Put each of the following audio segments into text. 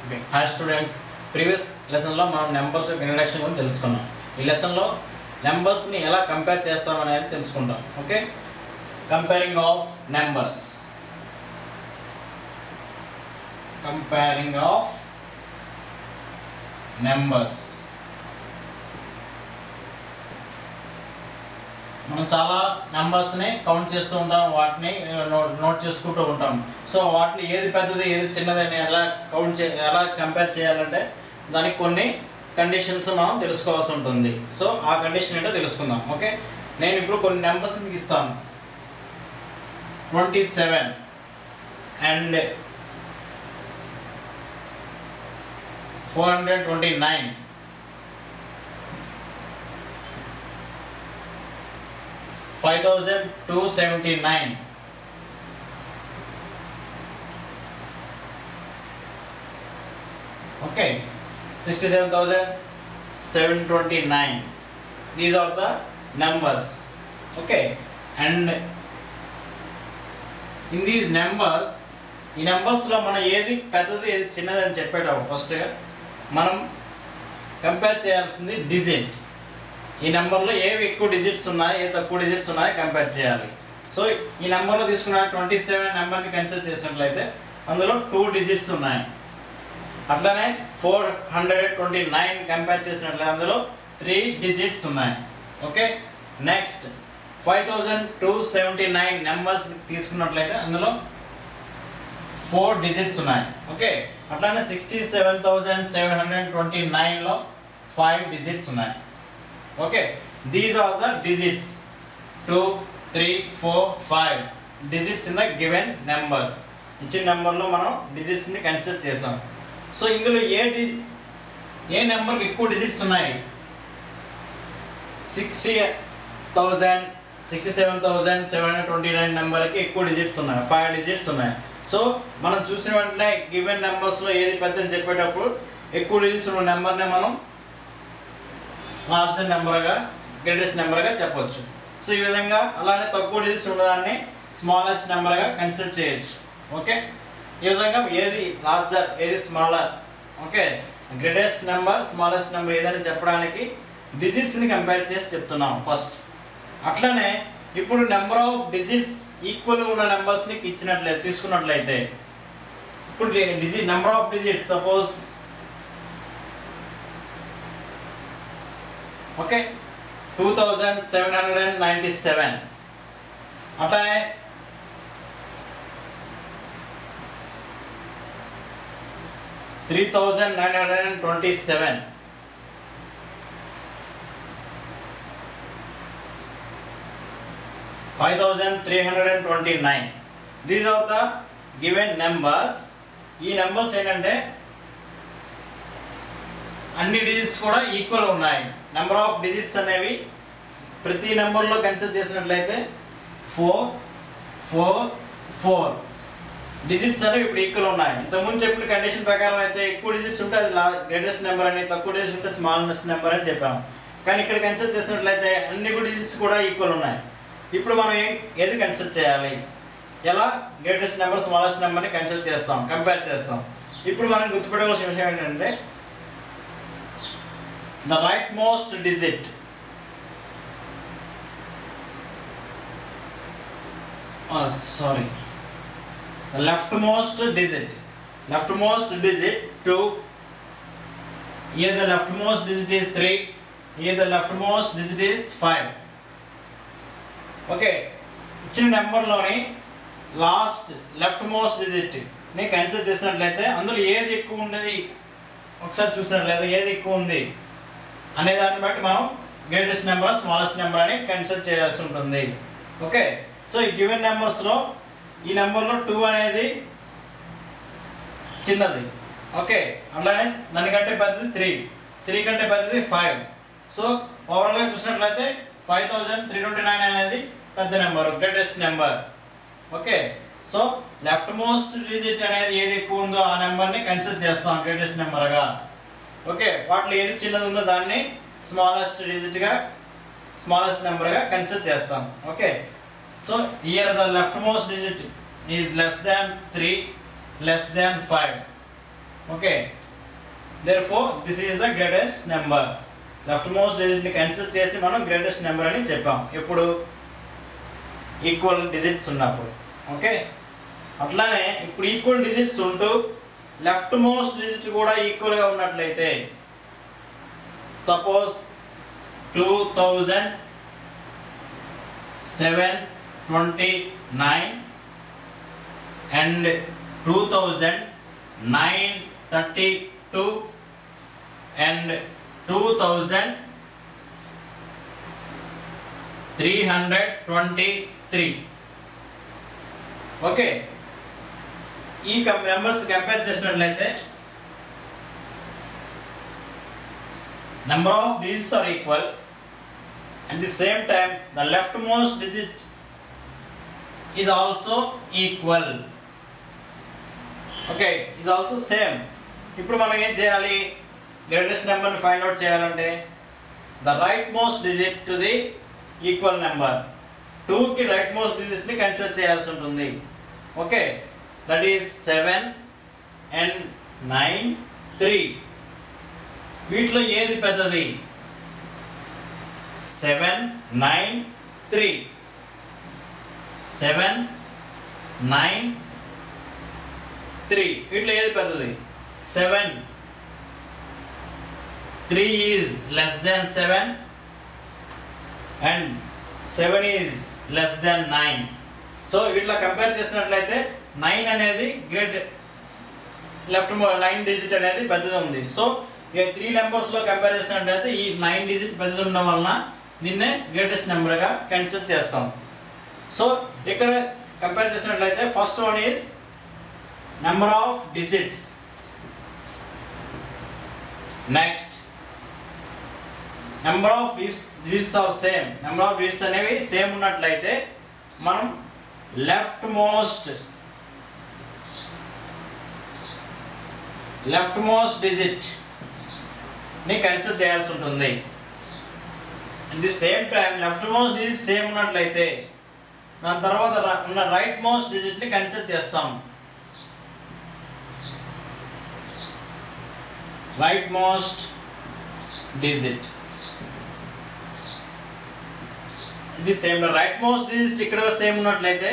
Okay. Hi students, previous lesson లో మనం numbers యొక్క introduction గురించి తెలుసుకున్నాం. ఈ లెసన్ లో numbers ని ఎలా కంపేర్ చేస్తాం అనేది తెలుసుకుంటాం. Okay, comparing of numbers. Comparing of numbers. మనం చాలా నెంబర్స్ని కౌంట్ చేస్తూ ఉంటాం, వాటిని నోట్ చేసుకుంటూ ఉంటాం. సో వాటిలో ఏది పెద్దది ఏది చిన్నది అని ఎలా కంపేర్ చేయాలంటే దానికి కొన్ని కండిషన్స్ మనం తెలుసుకోవాల్సి ఉంటుంది. సో ఆ కండిషన్ ఏంటో తెలుసుకుందాం. ఓకే, నేను ఇప్పుడు కొన్ని నెంబర్స్ మీకు ఇస్తాను. 27 and 429, 5279, okay, 67,729. These are the numbers. Okay, and in these numbers, ఈ నెంబర్స్లో మనం ఏది పెద్దది ఏది చిన్నది అని చెప్పేటప్పుడు ఫస్ట్ మనం కంపేర్ చేయాల్సింది డిజిట్స్. ఈ నెంబర్లో ఏవి ఎక్కువ డిజిట్స్ ఉన్నాయి, ఏ తక్కువ డిజిట్స్ ఉన్నాయి కంపేర్ చేయాలి. సో ఈ నెంబర్లో తీసుకున్న 27 నెంబర్ని కన్సిడర్ చేసినట్లయితే అందులో 2 డిజిట్స్ ఉన్నాయి. అట్లానే 429 కంపేర్ చేసినట్లయితే అందులో 3 డిజిట్స్ ఉన్నాయి. ఓకే, నెక్స్ట్ 5279 నెంబర్స్ తీసుకున్నట్లయితే అందులో 4 డిజిట్స్ ఉన్నాయి. ఓకే, అట్లానే 67,729లో 5 డిజిట్స్ ఉన్నాయి. Okay, these are the digits 2, 3, 4, 5 digits in the given numbers. ఇచ్చిన నెంబర్లో మనం డిజిట్స్ని కన్సిడర్ చేసాం. సో ఇందులో ఏ నెంబర్కి ఎక్కువ డిజిట్స్ ఉన్నాయి? 67,729 నెంబర్కి ఎక్కువ డిజిట్స్ ఉన్నాయి, 5 డిజిట్స్ ఉన్నాయి. సో మనం చూసిన వెంటనే గివెన్ నెంబర్స్లో ఏది పెద్దని చెప్పేటప్పుడు ఎక్కువ డిజిట్స్ ఉన్న నెంబర్నే మనం లార్జర్ నెంబర్గా, గ్రేటెస్ట్ నెంబర్గా చెప్పొచ్చు. సో ఈ విధంగా అలానే తక్కువ డిజిట్స్ ఉన్నదాన్ని స్మాలెస్ట్ నెంబర్గా కన్సిడర్ చేయొచ్చు. ఓకే, ఈ విధంగా ఏది లార్జర్ ఏది smaller, okay, greatest number smallest number ఏదని చెప్పడానికి డిజిట్స్ని కంపేర్ చేసి చెప్తున్నాం ఫస్ట్. అట్లనే ఇప్పుడు నెంబర్ ఆఫ్ డిజిట్స్ ఈక్వల్ ఉన్న నెంబర్స్ని ఇచ్చినట్లయితే తీసుకున్నట్లయితే ఇప్పుడు number of digits suppose okay 2797, అట్లానే 3927, 5329. These are the given numbers. ఈ నెంబర్స్ ఏంటంటే అన్ని డిజిట్స్ కూడా ఈక్వల్ ఉన్నాయి. నెంబర్ ఆఫ్ డిజిట్స్ అనేవి ప్రతి నెంబర్లో కన్సిడర్ చేసినట్లయితే 4, 4, 4 డిజిట్స్ అనేవి ఇప్పుడు ఈక్వల్ ఉన్నాయి. ఇంతకుముందు చెప్పిన కండిషన్ ప్రకారం అయితే ఎక్కువ డిజిట్స్ ఉంటే అది గ్రేటెస్ట్ నెంబర్ అని, తక్కువ డిజిట్స్ ఉంటే స్మాలెస్ట్ నెంబర్ అని చెప్పాము. కానీ ఇక్కడ కన్సిడర్ చేసినట్లయితే అన్ని డిజిట్స్ కూడా ఈక్వల్ ఉన్నాయి. ఇప్పుడు మనం ఏది కన్సిడర్ చేయాలి, ఎలా గ్రేటెస్ట్ నెంబర్ స్మాలెస్ట్ నెంబర్ని కన్సిడర్ చేస్తాం, కంపేర్ చేస్తాం. ఇప్పుడు మనం గుర్తుపెట్టుకోవాల్సిన విషయం ఏంటంటే the rightmost digit the leftmost digit to here the leftmost digit is 3, here the leftmost digit is 5. Okay, ఇచ్చిన నెంబర్లోని లాస్ట్ లెఫ్ట్మోస్ట్ డిజిట్ని కన్సిడర్ చేసినట్లయితే అందులో ఏది ఎక్కువ ఉన్నది ఒకసారి చూసినట్లయితే ఏది ఎక్కువ ఉంది అనే దాన్ని బట్టి మనం గ్రేటెస్ట్ నెంబర్ స్మాలెస్ట్ నెంబర్ అని కన్సిడర్ చేయాల్సి ఉంటుంది. ఓకే, సో ఈ గివెన్ నెంబర్స్లో ఈ నెంబర్లో 2 అనేది చిన్నది. ఓకే, అట్లానే దానికంటే పెద్దది 3 కంటే పెద్దది 5. సో ఓవరాల్గా చూసినట్లయితే 5329 అనేది పెద్ద number, greatest number. Okay, so left most digit అనేది ఏది ఎక్కువ ఉందో ఆ నెంబర్ని కన్సిడర్ చేస్తాం గ్రేటెస్ట్ నెంబర్గా. ఓకే, వాటిలో ఏది చిన్నది ఉందో దాన్ని స్మాలెస్ట్ నెంబర్గా కన్సిడర్ చేస్తాం. Okay, so here the left most digit is less than 3, less than 5. Okay. therefore this is the greatest number. Left most డిజిట్ని కన్సిడర్ చేసి మనం గ్రేటెస్ట్ నెంబర్ అని చెప్పాం ఎప్పుడు ఈక్వల్ డిజిట్స్ ఉన్నప్పుడు. ఓకే, అట్లానే ఇప్పుడు ఈక్వల్ డిజిట్స్ ఉంటూ లెఫ్ట్ మోస్ట్ డిజిట్ కూడా ఈక్వల్గా ఉన్నట్లయితే, సపోజ్ 2729 and 2932 and 2323. ఓకే, ఈ నెంబర్స్ కంపేర్ చేసినట్లయితే number of digits are equal. At the same time the leftmost digit is also equal. Okay, is also same. ఇప్పుడు మనం ఏం చేయాలి, గ్రేటెస్ట్ నెంబర్ని ఫైండ్ అవుట్ చేయాలంటే the rightmost digit to the equal number, 2కి rightmost digitని consider చేయాల్సి ఉంటుంది. Okay, that is 7 and 9 3. వీటిలో ఏది పెద్దది? 7 9 3. 7 9 3 వీటిలో ఏది పెద్దది? 7. 3 is less than 7 and 7 is less than 9. So వీటిలో కంపేర్ చేసినట్లయితే 9 అనేది లెఫ్ట్ 9 డిజిట్ అనేది పెద్దది ఉంది. సో ఈ 3 నెంబర్స్లో కంపేర్ చేసినట్లయితే ఈ 9 డిజిట్ పెద్దది ఉండడం వలన దీన్నే గ్రేటెస్ట్ నెంబర్గా కన్సిడర్ చేస్తాం. సో ఇక్కడ కంపేర్ చేసినట్లయితే first one is number of digits. Next number of digits are same. Number of digits అనేవి సేమ్ ఉన్నట్లయితే మనం లెఫ్ట్ మోస్ట్ డిజిట్ ని కన్సిడర్ చేయాల్సి ఉంటుంది. At the same time leftmost digit same ఉన్నట్లయితే దాని తర్వాత ఉన్న రైట్ మోస్ట్ డిజిట్ ని కన్సిడర్ చేస్తాం. రైట్ మోస్ట్ డిజిట్ ఇది సేమ్. రైట్ మోస్ట్ డిజిట్ ఇక్కడ సేమ్ ఉన్నట్లయితే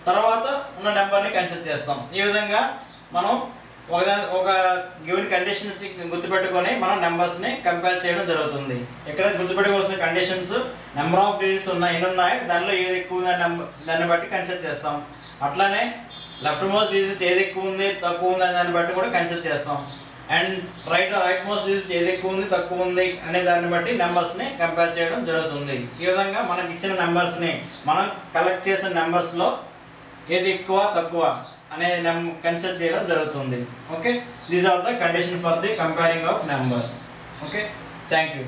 తర్వాత ఉన్న నెంబర్ని కన్సిడర్ చేస్తాం. ఈ విధంగా మనం ఒక గివెన్ కండిషన్స్ గుర్తుపెట్టుకొని మనం నెంబర్స్ని కంపేర్ చేయడం జరుగుతుంది. ఇక్కడ గుర్తుపెట్టుకోవాల్సిన కండిషన్స్ నెంబర్ ఆఫ్ డిజిట్స్ ఎన్ని ఉన్నాయి, దానిలో ఏది ఎక్కువ ఉంది దాన్ని బట్టి కన్సిడర్ చేస్తాం. అట్లానే లెఫ్ట్ మోస్ట్ డిజిట్ ఏది ఎక్కువ ఉంది తక్కువ ఉంది దాన్ని బట్టి కూడా కన్సిడర్ చేస్తాం. అండ్ రైట్ మోస్ట్ డిజిట్ ఏది ఎక్కువ ఉంది తక్కువ ఉంది అనే దాన్ని బట్టి నెంబర్స్ని కంపేర్ చేయడం జరుగుతుంది. ఈ విధంగా మనకి ఇచ్చిన నెంబర్స్ని మనం కలెక్ట్ చేసిన నెంబర్స్లో ఏది ఎక్కువ తక్కువ అనే కన్సిడర్ చేయడం జరుగుతుంది. Okay, these are the condition for the comparing of numbers. Okay, thank you.